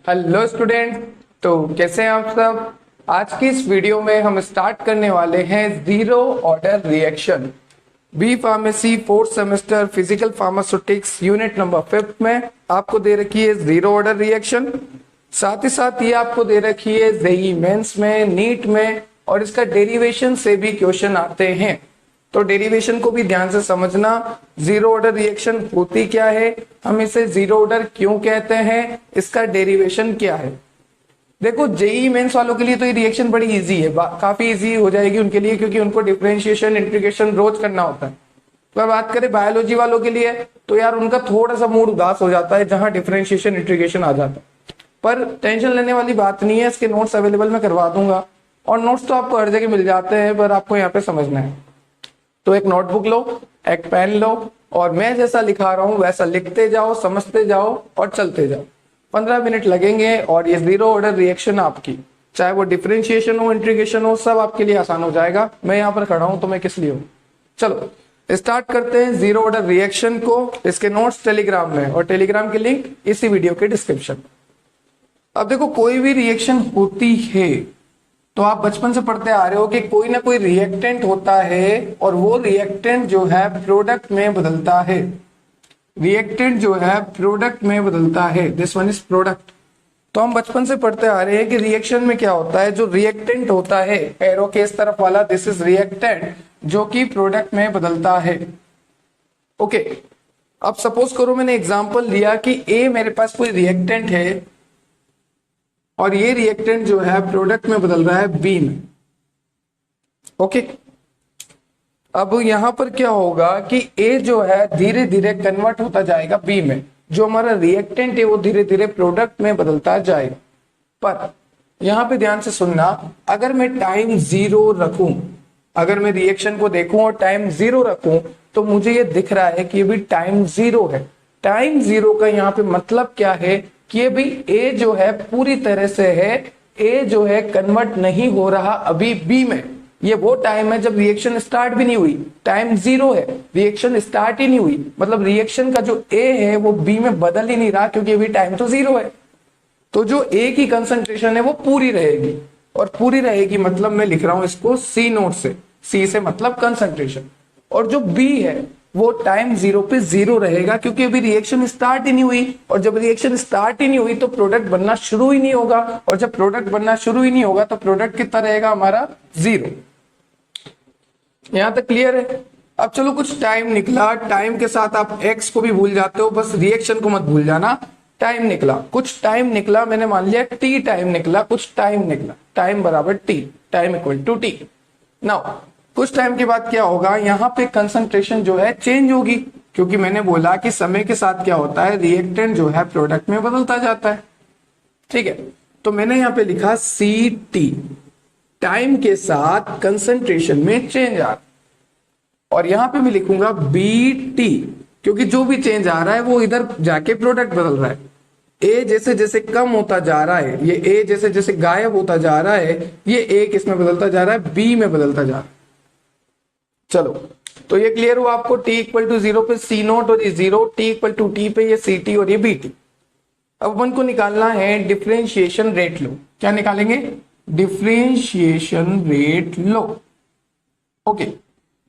Hello student. तो कैसे हैं आप सब। आज की इस वीडियो में हम स्टार्ट करने वाले हैं zero order reaction B pharmacy fourth semester physical pharmaceutics unit number 5 में आपको दे रखी है जीरो ऑर्डर रिएक्शन। साथ ही साथ ये आपको दे रखी है जेई मेंस में, नीट में, और इसका डेरिवेशन से भी क्वेश्चन आते हैं। तो डेरिवेशन को भी ध्यान से समझना। जीरो ऑर्डर रिएक्शन होती क्या है, हम इसे जीरो ऑर्डर क्यों कहते हैं, इसका डेरिवेशन क्या है। देखो जेई मेंस वालों के लिए तो ये रिएक्शन बड़ी इजी है, काफी इजी हो जाएगी उनके लिए, क्योंकि उनको डिफरेंशिएशन इंटीग्रेशन रोज करना होता है। तो बात करें बायोलॉजी वालों के लिए तो यार उनका थोड़ा सा मूड उदास हो जाता है जहां डिफरेंशिएशन इंटीग्रेशन आ जाता है। पर टेंशन लेने वाली बात नहीं है, इसके नोट्स अवेलेबल मैं करवा दूंगा, और नोट्स तो आपको हर जगह मिल जाते हैं, पर आपको यहाँ पे समझना है। तो एक नोटबुक लो, एक पेन लो, और मैं जैसा लिखा रहा हूं वैसा लिखते जाओ, समझते जाओ और चलते जाओ। 15 मिनट लगेंगे और ये जीरो ऑर्डर रिएक्शन आपकी, चाहे वो डिफरेंशिएशन हो, इंटीग्रेशन हो, सब आपके लिए आसान हो जाएगा। मैं यहाँ पर खड़ा हूं तो मैं किस लिए हूं। चलो स्टार्ट करते हैं जीरो ऑर्डर रिएक्शन को। इसके नोट्स टेलीग्राम में, और टेलीग्राम की लिंक इसी वीडियो के डिस्क्रिप्शन में। अब देखो कोई भी रिएक्शन होती है तो आप बचपन से पढ़ते आ रहे हो कि कोई ना कोई रिएक्टेंट होता है, और वो रिएक्टेंट जो है प्रोडक्ट में बदलता है। रिएक्टेंट जो है प्रोडक्ट में बदलता है, दिस वन इज प्रोडक्ट। तो हम बचपन से पढ़ते आ रहे हैं कि रिएक्शन में क्या होता है, जो रिएक्टेंट होता है एरो के इस तरफ वाला, दिस इज रिएक्टेंट, जो कि प्रोडक्ट में बदलता है। ओके, अब सपोज करो मैंने एग्जांपल लिया कि ए मेरे पास कोई रिएक्टेंट है, और ये रिएक्टेंट जो है प्रोडक्ट में बदल रहा है बी में। ओके, अब यहां पर क्या होगा कि ए जो है धीरे धीरे कन्वर्ट होता जाएगा बी में, जो हमारा रिएक्टेंट है वो धीरे धीरे प्रोडक्ट में बदलता जाएगा। पर यहां पे ध्यान से सुनना, अगर मैं टाइम जीरो रखूं, अगर मैं रिएक्शन को देखूं और टाइम जीरो रखूं, तो मुझे ये दिख रहा है कि ये भी टाइम जीरो है। टाइम जीरो का यहाँ पे मतलब क्या है कि ये भी ए जो है पूरी तरह से है, ए जो है कन्वर्ट नहीं हो रहा अभी बी में। ये वो टाइम है जब रिएक्शन स्टार्ट भी नहीं हुई, टाइम जीरो है, रिएक्शन स्टार्ट ही नहीं हुई, मतलब रिएक्शन का जो ए है वो बी में बदल ही नहीं रहा, क्योंकि अभी टाइम तो जीरो है। तो जो ए की कंसंट्रेशन है वो पूरी रहेगी, और पूरी रहेगी मतलब मैं लिख रहा हूं इसको सी नोट से, सी से मतलब कंसंट्रेशन। और जो बी है वो टाइम जीरो पे जीरो रहेगा, क्योंकि अभी रिएक्शन स्टार्ट ही नहीं हुई, और जब रिएक्शन स्टार्ट ही नहीं हुई तो प्रोडक्ट बनना शुरू ही नहीं होगा, और जब प्रोडक्ट बनना शुरू ही नहीं होगा तो प्रोडक्ट कितना रहेगा हमारा, जीरो। यहां तक क्लियर है। अब चलो कुछ टाइम निकला, टाइम के साथ आप एक्स को भी भूल जाते हो, बस रिएक्शन को मत भूल जाना। टाइम निकला, कुछ टाइम निकला, मैंने मान लिया टी टाइम निकला, कुछ टाइम निकला, टाइम बराबर T, time equal to T. Now कुछ टाइम के बाद क्या होगा, यहाँ पे कंसंट्रेशन जो है चेंज होगी, क्योंकि मैंने बोला कि समय के साथ क्या होता है, रिएक्टेंट जो है प्रोडक्ट में बदलता जाता है। ठीक है, तो मैंने यहाँ पे लिखा सी टी, टाइम के साथ कंसंट्रेशन में चेंज आ, और यहां पे मैं लिखूंगा बी टी, क्योंकि जो भी चेंज आ रहा है वो इधर जाके प्रोडक्ट बदल रहा है। ए जैसे जैसे कम होता जा रहा है, ये ए जैसे जैसे गायब होता जा रहा है, ये ए किसमें बदलता जा रहा है, बी में बदलता जा रहा है। चलो तो ये क्लियर हुआ आपको, टी इक्वल टू जीरो पे सी नोट और ये zero, T equal to T पे ये सी टी और ये बी टी। अब अपन को निकालना है डिफरेंशिएशन रेट लो। क्या निकालेंगे, डिफरेंशिएशन रेट लो। ओके,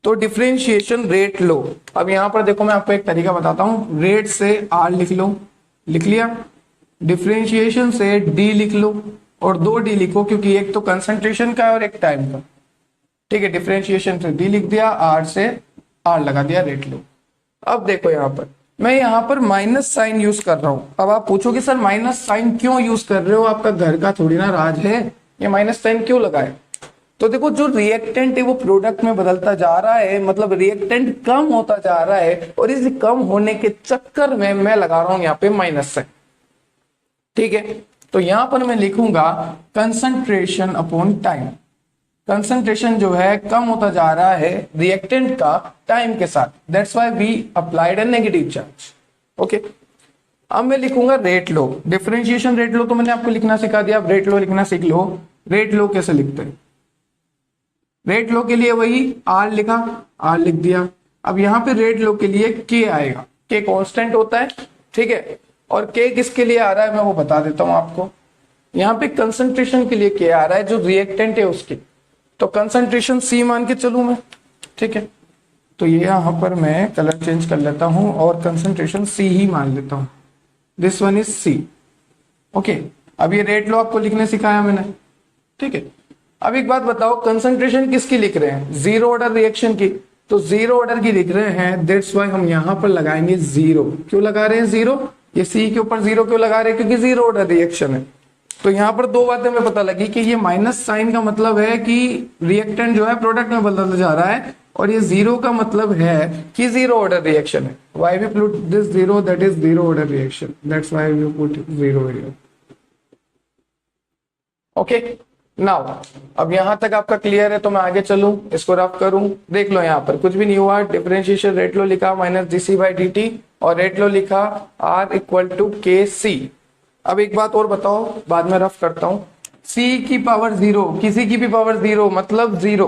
तो डिफरेंशिएशन रेट लो। अब यहां पर देखो मैं आपको एक तरीका बताता हूं, रेट से आर लिख लो, लिख लिया, डिफरेंशिएशन से डी लिख लो, और दो डी लिखो क्योंकि एक तो कंसंट्रेशन का है और एक टाइम का। ठीक है, डिफरेंशिएशन से डी लिख दिया, आर से आर लगा दिया, रेट लो। अब देखो यहां पर मैं यहां पर माइनस साइन यूज कर रहा हूं। अब आप पूछोगे सर माइनस साइन क्यों यूज कर रहे हो, आपका घर का थोड़ी ना राज है, ये माइनस साइन क्यों लगाए। तो देखो जो रिएक्टेंट है वो प्रोडक्ट में बदलता जा रहा है, मतलब रिएक्टेंट कम होता जा रहा है, और इस कम होने के चक्कर में मैं लगा रहा हूं यहाँ पे माइनस साइन। ठीक है, तो यहां पर मैं लिखूंगा कंसंट्रेशन अपॉन टाइम। कंसंट्रेशन जो है कम होता जा रहा है रिएक्टेंट का टाइम के साथ, that's why we applied a negative charge. Okay, अब मैं लिखूंगा rate law. Differentiation rate law तो मैंने आपको लिखना सिखा दिया, अब रेट लो लिखना सीख लो। रेट लो कैसे लिखते हैं, रेट लो के लिए वही आर लिखा, आर लिख दिया। अब यहां पे रेट लो के लिए के आएगा, के कांस्टेंट होता है। ठीक है, और के किसके लिए आ रहा है मैं वो बता देता हूं आपको। यहाँ पे कंसंट्रेशन के लिए के आ रहा है जो रिएक्टेंट है उसके, तो कंसंट्रेशन सी मान के चलूं मैं, ठीक है। तो ये यहां पर मैं कलर चेंज कर लेता हूं और कंसंट्रेशन सी ही मान लेता हूं, this one is C, okay. अब ये रेट लो आपको लिखने सिखाया मैंने, ठीक है। अब एक बात बताओ, कंसंट्रेशन किसकी लिख रहे हैं, जीरो ऑर्डर रिएक्शन की, तो जीरो ऑर्डर की लिख रहे हैं, दैट्स व्हाई हम यहां पर लगाएंगे जीरो। क्यों लगा रहे हैं जीरो, ये सी के ऊपर जीरो क्यों लगा रहे हैं, क्योंकि जीरो ऑर्डर रिएक्शन है। तो यहाँ पर दो बातें हमें पता लगी कि ये माइनस साइन का मतलब है कि रिएक्टेंट जो है प्रोडक्ट में बदलता जा रहा है, और ये जीरो का मतलब है कि जीरो ऑर्डर रिएक्शन है। Why we put this zero, that is zero order reaction, that's why we put zero here, okay. Now अब यहां तक आपका क्लियर है, तो मैं आगे चलूं, इसको रफ करूं। देख लो यहाँ पर कुछ भी नहीं हुआ, डिफरेंशिएशन रेट लो लिखा माइनस डीसी बाई डी और रेट लो लिखा आर इक्वल टू के सी। अब एक बात और बताओ, बाद में रफ करता हूं, c की पावर जीरो, किसी की भी पावर जीरो मतलब जीरो,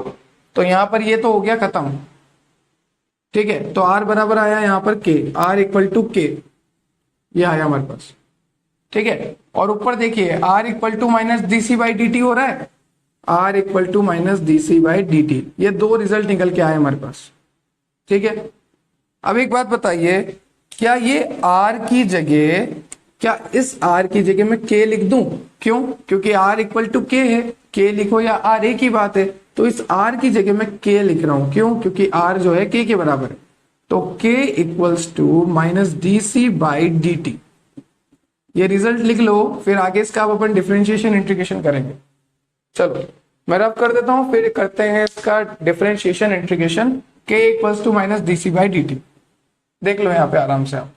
तो यहां पर ये तो हो गया खत्म, ठीक है। तो r बराबर आया यहां पर k, r इक्वल टू के, ये आया हमारे पास, ठीक है। और ऊपर देखिए r equal to minus D C by D T हो रहा है, r equal to minus D C by D T, ये दो रिजल्ट निकल के आए हमारे पास, ठीक है। अब एक बात बताइए, क्या ये r की जगह, क्या इस r की जगह मैं k लिख दूं, क्यों, क्योंकि r इक्वल टू के है, k लिखो या r एक ही बात है, तो इस r की जगह मैं k लिख रहा हूं, क्यों, क्योंकि r जो है k के बराबर है। तो k equals to minus D C by D T, ये रिजल्ट लिख लो, फिर आगे इसका अब अपन डिफरेंशिएशन इंटीग्रेशन करेंगे। चलो मैं रफ कर देता हूं, फिर करते हैं इसका differentiation integration, k equals to minus D C by D T. देख लो यहाँ पे आराम से, आप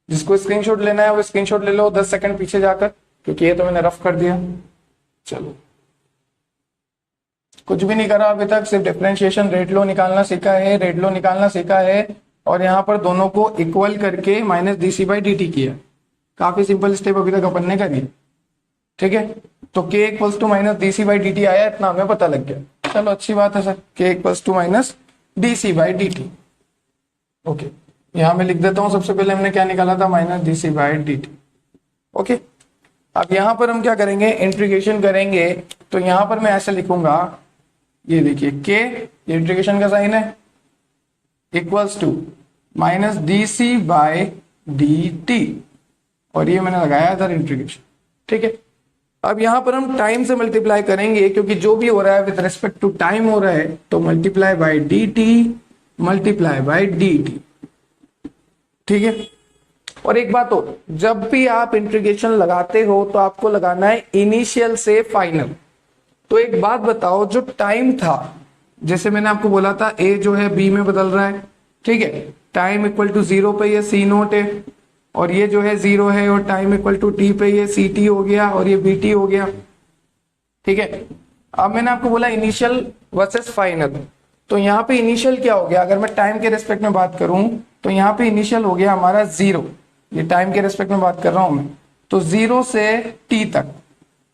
जिसको स्क्रीनशॉट लेना है वो स्क्रीनशॉट ले लो 10 सेकंड पीछे जाकर, क्योंकि ये तो मैंने रफ कर दिया। चलो कुछ भी नहीं करा अभी तक, सिर्फ डिफरेंशिएशन रेट लो निकालना सीखा है, रेट लो निकालना सीखा है, और यहाँ पर दोनों को इक्वल करके minus D C by D T किया। काफी सिंपल स्टेप अभी तक अपन ने करी, ठीक है। तो k equals to minus D C by D T आया, इतना हमें पता लग गया, चलो अच्छी बात है sir. k equals to minus D C by D T, okay. यहां मैं लिख देता हूं, सबसे पहले हमने क्या निकाला था, minus D C by D T, okay. अब यहां पर हम क्या करेंगे, इंटीग्रेशन करेंगे, तो यहां पर मैं ऐसे लिखूंगा, ये देखिए k, ये इंटीग्रेशन का साइन है, equals to minus D C by D T, और ये मैंने लगाया इधर इंटीग्रेशन, ठीक है। अब यहां पर हम टाइम से मल्टीप्लाई करेंगे, क्योंकि जो भी हो रहा है विद रिस्पेक्ट टू टाइम हो रहा है, तो multiply by D T multiply by D T, ठीक है। और एक बात हो, जब भी आप इंटीग्रेशन लगाते हो तो आपको लगाना है इनिशियल से फाइनल। तो एक बात बताओ, जो टाइम था, जैसे मैंने आपको बोला था a जो है b में बदल रहा है, ठीक है, टाइम इक्वल टू जीरो पे ये c नोट है, और ये जो है जीरो है, और टाइम इक्वल टू t पे ये सी टी हो गया, और ये बी टी हो गया, ठीक है। अब मैंने आपको बोला इनिशियल वर्सेस फाइनल, तो यहाँ पे इनिशियल क्या हो गया, अगर मैं टाइम के रेस्पेक्ट में बात करूं तो यहाँ पे इनिशियल हो गया हमारा जीरो, ये टाइम के रेस्पेक्ट में बात कर रहा हूं मैं, तो जीरो से t तक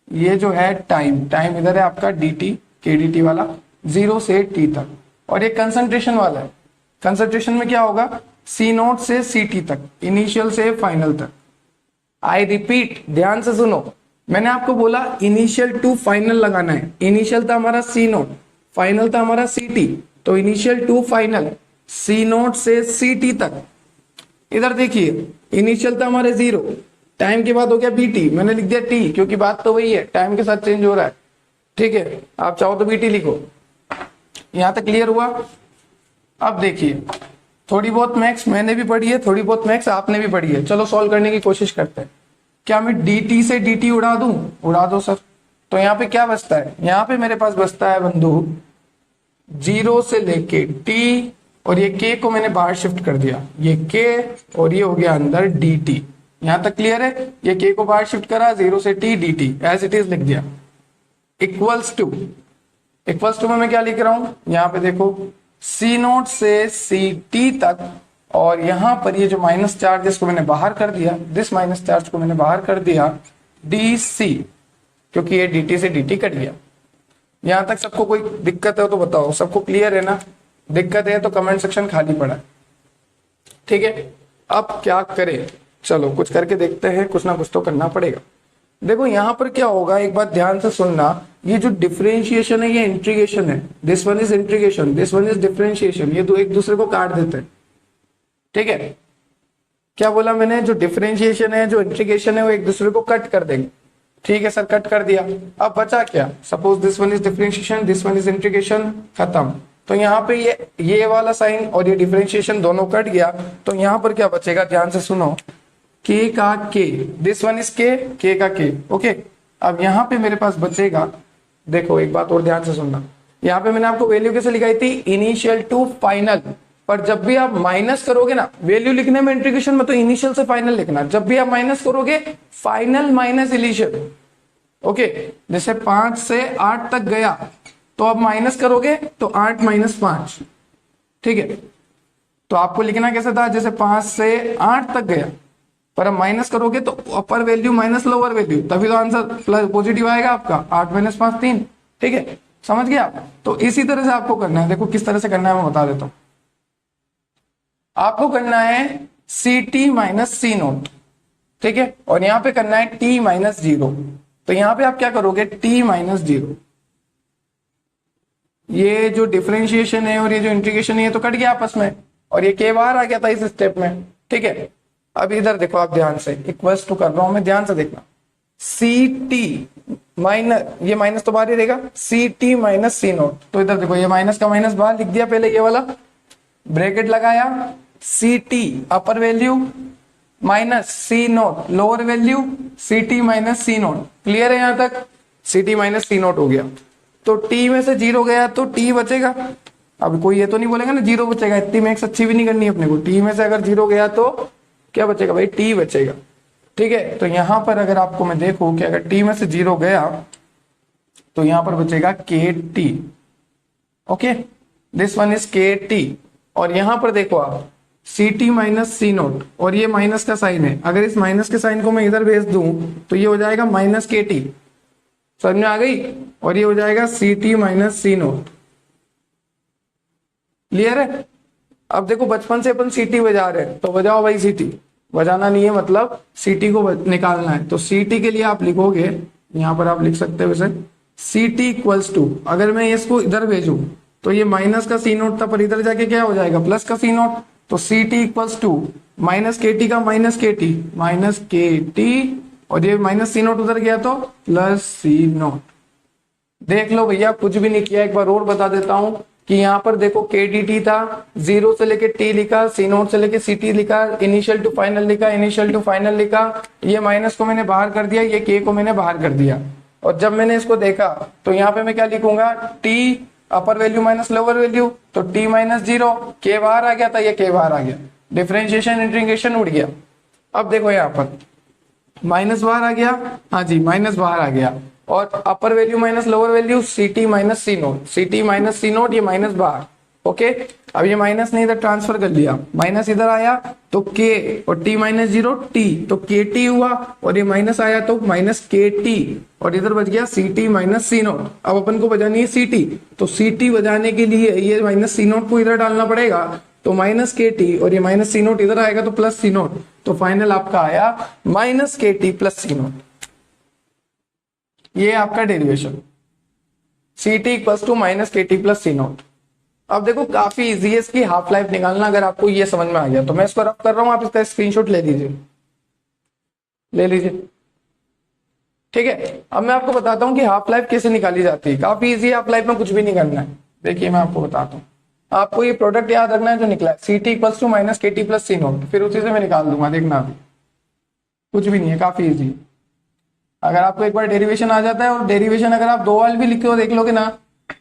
ये जो है टाइम, टाइम इधर है आपका dt के dt वाला, जीरो से t तक, और ये कंसंट्रेशन वाला है, कंसंट्रेशन में क्या होगा, c नोट से ct तक, इनिशियल से फाइनल तक। आई रिपीट, ध्यान से सुनो, मैंने आपको बोला इनिशियल टू फाइनल लगाना है, इनिशियल था हमारा c नोट, फाइनल था हमारा ct, तो initial to final c naught से ct तक। इधर देखिए इनिशियल था हमारे जीरो, टाइम के बाद हो गया bt, मैंने लिख दिया t, क्योंकि बात तो वही है, टाइम के साथ चेंज हो रहा है, ठीक है। आप चाहो तो bt लिखो। यहां तक क्लियर हुआ। अब देखिए, थोड़ी बहुत मैथ्स मैंने भी पढ़ी है, थोड़ी बहुत मैथ्स आपने भी पढ़ी है, चलो सॉल्व करने की कोशिश करते हैं। क्या मैं dt से dt उड़ा दूं, उड़ा दो सर। तो यहाँ पे क्या बचता है, यहाँ पे मेरे पास बचता है बंधु जीरो से लेके t, और ये k को मैंने बाहर शिफ्ट कर दिया, ये k और ये हो गया अंदर dt। यहां तक क्लियर है, ये k को बाहर शिफ्ट करा, जीरो से t dt as it is लिख दिया, इक्वल्स टू, इक्वल्स टू में मैं क्या लिख रहा हूं, यहाँ पे देखो c नोट से ct तक, और यहां पर ये जो माइनस चार्ज इसको मैंने बाहर कर दिया, दिस माइनस चार्ज को मैंने बाहर कर दिया dc, क्योंकि ये dt से dt कट गया। यहां तक सबको कोई दिक्कत है तो बताओ, सबको क्लियर है ना, दिक्कत है तो कमेंट सेक्शन खाली पड़ा है, ठीक है। अब क्या करें, चलो कुछ करके देखते हैं, कुछ ना कुछ तो करना पड़ेगा। देखो यहाँ पर क्या होगा, एक बात ध्यान से सुनना, ये जो डिफरेंशिएशन है ये इंटीग्रेशन है, this one is integration, this one is differentiation, ये दो एक दूसरे को काट देते हैं, ठीक है। क्या बोला मैंने, जो डिफरेंशिएशन है जो इंटीग्रेशन है वो एक दूसरे को कट कर देंगे, ठीक है सर, कट कर दिया। अब बचा क्या, suppose this one is differentiation, this one is integration, खत्म। तो यहाँ पे ये वाला साइन और ये डिफरेंशिएशन दोनों कट गया, तो यहाँ पर क्या बचेगा, ध्यान से सुनो, k का k, this one is k का k, ओके। अब यहाँ पे मेरे पास बचेगा, देखो एक बात और ध्यान से सुनना, यहाँ पे मैंने आपको वैल्यू कैसे लिखाई थी, इनिशियल टू फाइनल, पर जब भी आप माइनस करोगे ना, वैल्यू लिखने में इंटीग्रेशन में तो इनिशियल से फाइनल लिखना, जब भी आप माइनस करोगे फाइनल माइनस इनिशियल, ओके। जैसे 5 से 8 तक गया तो अब माइनस करोगे तो 8 माइनस 5, ठीक है। तो आपको लिखना कैसे था, जैसे 5 से 8 तक गया, पर अब माइनस करोगे तो अपर वैल्यू माइनस लोअर वैल्यू, तभी तो आंसर प्लस पॉजिटिव आएगा आपका, 8 माइनस 5 3, ठीक है, समझ गया। तो इसी तरह से आपको करना है, देखो किस तरह से करना है मैं बता देता हूं। आपको करना है C T minus C note, ठीक है, और यहां पे करना है टी माइनस 0। तो यहां पे आप क्या करोगे, टी माइनस 0, ये जो डिफरेंशिएशन है और ये जो इंटीग्रेशन है ये तो कट गया आपस में, और ये के बाहर आ गया था इस स्टेप में, ठीक है। अब इधर देखो आप ध्यान से, इक्वल्स टू कर रहा हूं मैं, ध्यान से देखना, सी टी माइनस, ये माइनस तो बाहर ही रहेगा, सी टी माइनस सी नोट, तो इधर देखो ये माइनस का माइनस बाहर लिख दिया, पहले ये वाला ब्रैकेट लगाया, C T upper value minus C nought lower value, C T minus C nought, clear है यहां तक, C T minus C nought हो गया। तो टी में से 0 गया तो टी बचेगा, अब कोई ये तो नहीं बोलेगा ना 0 बचेगा, इतनी मैक्स अच्छी भी नहीं करनी है अपने को, टी में से अगर 0 गया तो क्या बचेगा भाई, टी बचेगा, ठीक है। तो यहां पर अगर आपको मैं देखूं कि अगर टी में से 0 गया तो यहां पर बचेगा के T, okay, this one is के टी। और यहां पर देखो आप सी टी माइनस सी नोट, और ये माइनस का साइन है, अगर इस माइनस के साइन को मैं इधर भेज दूं तो ये हो जाएगा माइनस के टी, समझ में आ गई, और ये हो जाएगा सी T minus C nought, clear है। अब देखो बचपन से अपन सीटी बजा रहे हैं तो बजाओ भाई, सीटी बजाना नहीं है मतलब सीटी को निकालना है, तो सीटी के लिए आप लिखोगे, यहां पर आप लिख सकते हो वैसे, सीटी इक्वल्स टू, अगर मैं इसको इधर भेजूं तो ये माइनस का सी नोट था, पर इधर जाके क्या हो जाएगा, प्लस का सी नोट, तो सीटी इक्वल्स टू माइनस के टी का माइनस के टी, और ये माइनस सी नोट उधर गया तो प्लस सी नोट। देख लो भैया, कुछ भी नहीं किया, एक बार और बता देता हूं कि यहाँ पर देखो के डी टी था, 0 से लेके टी लिखा, सी नोट से लेके सी टी लिखा, इनिशियल टू फाइनल लिखा, इनिशियल टू फाइनल लिखा, ये माइनस को मैंने बाहर कर दिया, ये के को मैंने बाहर कर दिया, और जब मैंने इसको देखा तो यहाँ पे मैं क्या लिखूंगा, T upper value minus lower value, तो टी माइनस 0, के बाहर आ गया था, ये के बाहर आ गया, डिफरेंशिएशन इंटीग्रेशन उड़ गया। अब देखो यहाँ पर माइनस बाहर आ गया, हाँ जी माइनस बाहर आ गया, और upper value minus lower value, C T minus C nought, C T minus C note, ये माइनस बाहर, ओके। अब ये माइनस ने इधर ट्रांसफर कर लिया, माइनस इधर आया तो के, और टी माइनस 0 टी, तो के टी हुआ, और ये माइनस आया तो माइनस के टी, और इधर बच गया सी टी माइनस सी नोट। अब अपन को बजानी है सी टी, तो सी टी बजाने के लिए ये माइनस सी नोट को इधर डालना पड़ेगा, तो माइनस के टी, और ये माइनस सी नोट इधर आएगा तो प्लस सी नोट, तो फाइनल आपका आया माइनस के टी प्लस सी नोट, ये आपका derivation, C T equals to minus के टी प्लस सी नोट। अब देखो काफी इजी है इसकी हाफ लाइफ निकालना, अगर आपको ये समझ में आ गया तो मैं इसको रफ कर रहा हूं, आप इसका स्क्रीनशॉट ले लीजिए, ठीक है। अब मैं आपको बताता हूं कि हाफ लाइफ कैसे निकाली जाती है, काफी इजी है, हाफ लाइफ में कुछ भी नहीं करना है। देखिए मैं आपको बताता हूँ, आपको ये प्रोडक्ट याद रखना है जो निकला है, C T equals to minus के टी प्लस सी नोट, फिर उसी से मैं निकाल दूंगा, देखना अभी कुछ भी नहीं है, काफी इजी है। अगर आपको एक बार डेरिवेशन आ जाता है, और डेरिवेशन अगर आप 2 बार भी लिखे हो देख लोगे ना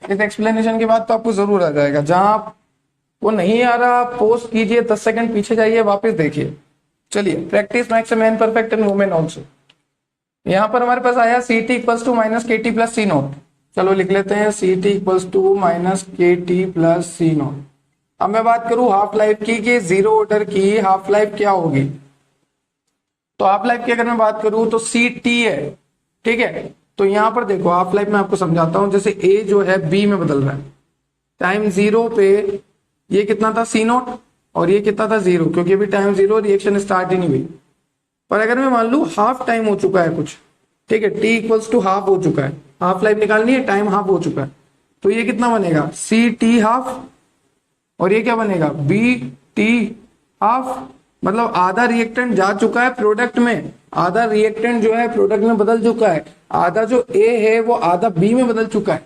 इस एक्सप्लेनेशन के बाद, तो आपको जरूर आ जाएगा। जहां आपको नहीं आ रहा आप पोस्ट कीजिए, 10 सेकंड पीछे जाइए, वापस देखिए। चलिए, practice makes man perfect and women also. यहाँ पर हमारे पास आया C T equals to minus के टी प्लस सी नोट, चलो लिख लेते हैं C T equals to minus के टी प्लस सी नोट। अब मैं बात करूं हाफ लाइफ की, कि 0 ऑर्डर की हाफ लाइफ क्या होगी, तो हाफ लाइफ की अगर मैं बात करूं तो सी टी है, ठीक है। तो यहां पर देखो हाफ लाइफ में आपको समझाता हूं, जैसे ए जो है बी में बदल रहा है, टाइम 0 पे ये कितना था सी नोट, और ये कितना था 0, क्योंकि अभी टाइम 0 रिएक्शन स्टार्ट ही नहीं हुई, पर अगर मैं मान लूं हाफ टाइम हो चुका है कुछ, ठीक है, टी इक्वल्स टू हाफ हो चुका है, हाफ लाइफ निकालनी है, टाइम हाफ हो चुका है, तो ये कितना बनेगा सी टी हाफ, और ये क्या बनेगा बी टी हाफ, मतलब आधा रिएक्टेंट जा चुका है प्रोडक्ट में, आधा रिएक्टेंट जो है प्रोडक्ट में बदल चुका है, आधा जो ए है वो आधा बी में बदल चुका है,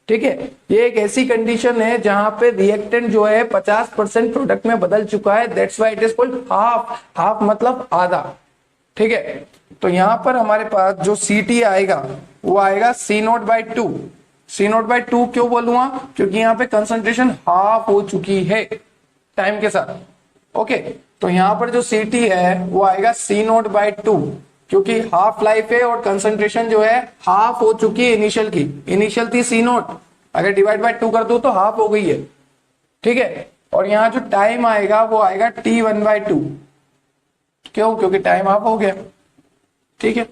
ठीक है। ये एक ऐसी कंडीशन है जहां पे रिएक्टेंट जो है 50% प्रोडक्ट में बदल चुका है, that's why it is called half, half मतलब आधा, ठीक है। तो यहां पर हमारे पास जो सी टी आएगा वो आएगा C note by two, C note by two क्यों बोलूंगा, क्योंकि यहाँ पे कंसंट्रेशन हाफ हो चुकी है टाइम के साथ, ओके। तो यहाँ पर जो सी टी है वो आएगा सी नोट बाई टू, क्योंकि हाफ लाइफ है और कंसंट्रेशन जो है हाफ हो चुकी है इनिशियल की, इनिशियल थी सी नोट, अगर डिवाइड बाय टू कर दो तो हाफ हो गई है, ठीक है। और यहाँ जो टाइम आएगा वो आएगा टी वन बाई टू, क्यों, क्योंकि टाइम हाफ हो गया, ठीक है।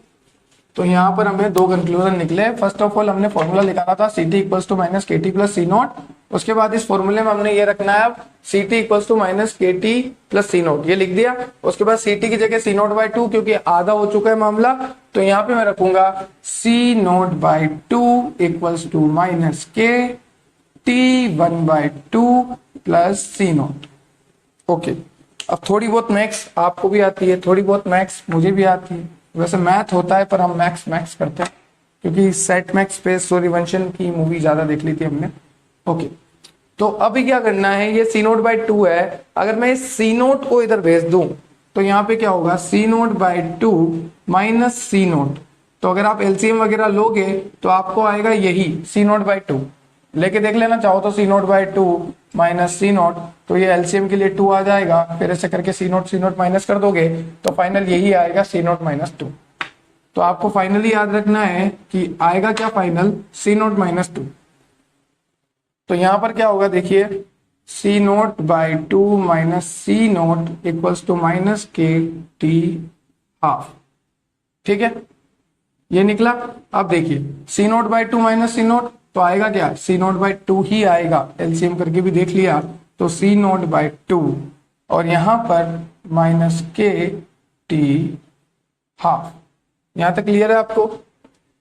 तो यहाँ पर हमें दो कंक्लूजन निकले। फर्स्ट ऑफ ऑल हमने फॉर्मूला निकाला था C T equals to minus के टी प्लस सी नोट, उसके बाद इस फॉर्मूले में हमने ये रखना है C T equals to minus के टी प्लस सी नोट, ये लिख दिया। उसके बाद सी टी की जगह सी नोट बाई टू, क्योंकि आधा हो चुका है मामला, तो यहाँ पे मैं रखूंगा C note by two equals to minus के T one by two plus C nought, okay. अब थोड़ी बहुत मैथ्स आपको भी आती है, थोड़ी बहुत मैथ्स मुझे भी आती है, वैसे मैथ होता है पर हम मैथ्स करते हैं, क्योंकि सेट मैक्स पे सूर्यवंशम की मूवी ज्यादा देख ली थी हमने, ओके। तो अभी क्या करना है, ये सी नोट बाई टू है, अगर मैं इस सी नोट को इधर भेज दूं तो यहाँ पे क्या होगा C note by two minus C nought, तो अगर आप एलसीएम वगैरह लोगे तो आपको आएगा यही सी नोट बाई टू, लेके देख लेना चाहो तो C note by two minus C nought, तो ये एलसीएम के लिए टू आ जाएगा, फिर ऐसे करके सी नोट माइनस कर दोगे तो फाइनल यही आएगा सी नोट माइनस टू। तो आपको फाइनली याद रखना है कि आएगा क्या final C nought minus two. तो यहां पर क्या होगा देखिए C note by two minus C nought equals to minus के टी हाफ, ठीक है, ये निकला। अब देखिए C note by two minus C nought, तो आएगा क्या सी नोट बाई टू ही आएगा, एलसीएम करके भी देख लिया, तो सी नोट बाई टू और यहां पर माइनस के टी हाफ, यहां तक क्लियर है आपको,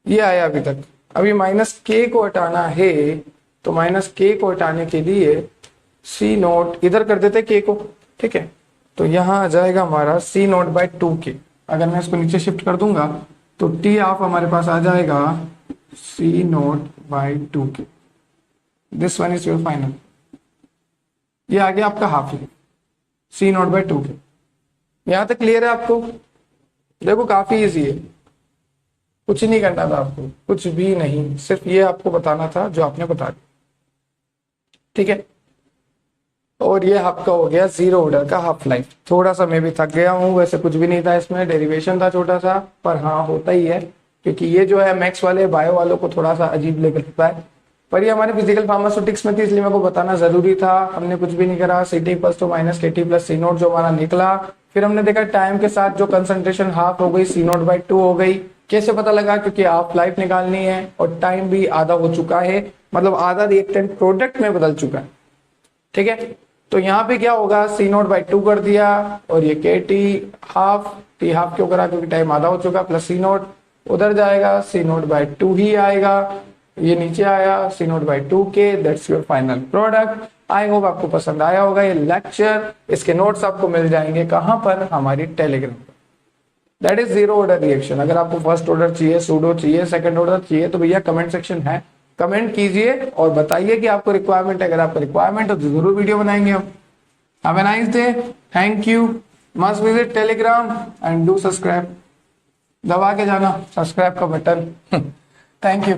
ये आया अभी तक। अभी माइनस के को हटाना है, तो माइनस के को हटाने के लिए सी नोट इधर कर देते के को, ठीक है, तो यहां आ जाएगा हमारा सी नोट बाई टू के, अगर मैं इसको नीचे शिफ्ट कर दूंगा तो टी हाफ हमारे पास आ जाएगा C note by two k, this one is your final, ये आ गया आपका हाफ ही C note by two k. यहां तक क्लियर है आपको, देखो काफी इजी है, कुछ नहीं करना था आपको, कुछ भी नहीं, सिर्फ ये आपको बताना था जो आपने बता दिया, ठीक है। और ये आपका हो गया जीरो ऑर्डर का हाफ लाइफ। थोड़ा सा मैं भी थक गया हूँ, वैसे कुछ भी नहीं था इसमें, डेरिवेशन था छोटा सा, पर हाँ होता ही है, क्योंकि ये जो है मैथ्स वाले बायो वालों को थोड़ा सा अजीब लगता है, पर ये हमारे फिजिकल फार्मास्यूटिक्स में थी इसलिए मेरे को बताना जरूरी था। हमने कुछ भी नहीं करा, C T plus two minus के टी प्लस सी नोट जो हमारा निकला, फिर हमने देखा टाइम के साथ जो कंसंट्रेशन हाफ हो गई सी नोट बाई टू हो गई। कैसे पता लगा, क्योंकि हाफ लाइफ निकालनी है और टाइम भी आधा हो चुका है, मतलब आधा रिएक्टेंट प्रोडक्ट में बदल चुका है, ठीक है। तो यहाँ पे क्या होगा सी नोट बाई टू कर दिया और ये के टी हाफ क्यों करा, क्योंकि टाइम आधा हो चुका, प्लस सी नोट उधर जाएगा सी नोट बाई टू ही आएगा, ये नीचे आया सी नोट बाई टू के, that's your final product. I hope आपको पसंद आया होगा ये लेक्चर, इसके नोट्स आपको मिल जाएंगे कहां पर, हमारी टेलीग्राम पर, that is zero order reaction. अगर आपको फर्स्ट ऑर्डर चाहिए, सूडो चाहिए, सेकंड ऑर्डर चाहिए, तो भैया कमेंट सेक्शन है, कमेंट कीजिए और बताइए कि आपको रिक्वायरमेंट है, अगर आपको रिक्वायरमेंट है तो जरूर वीडियो बनाएंगे हम। Have a nice day, thank you, must visit Telegram and do subscribe, दबा के जाना सब्सक्राइब का बटन। Thank you.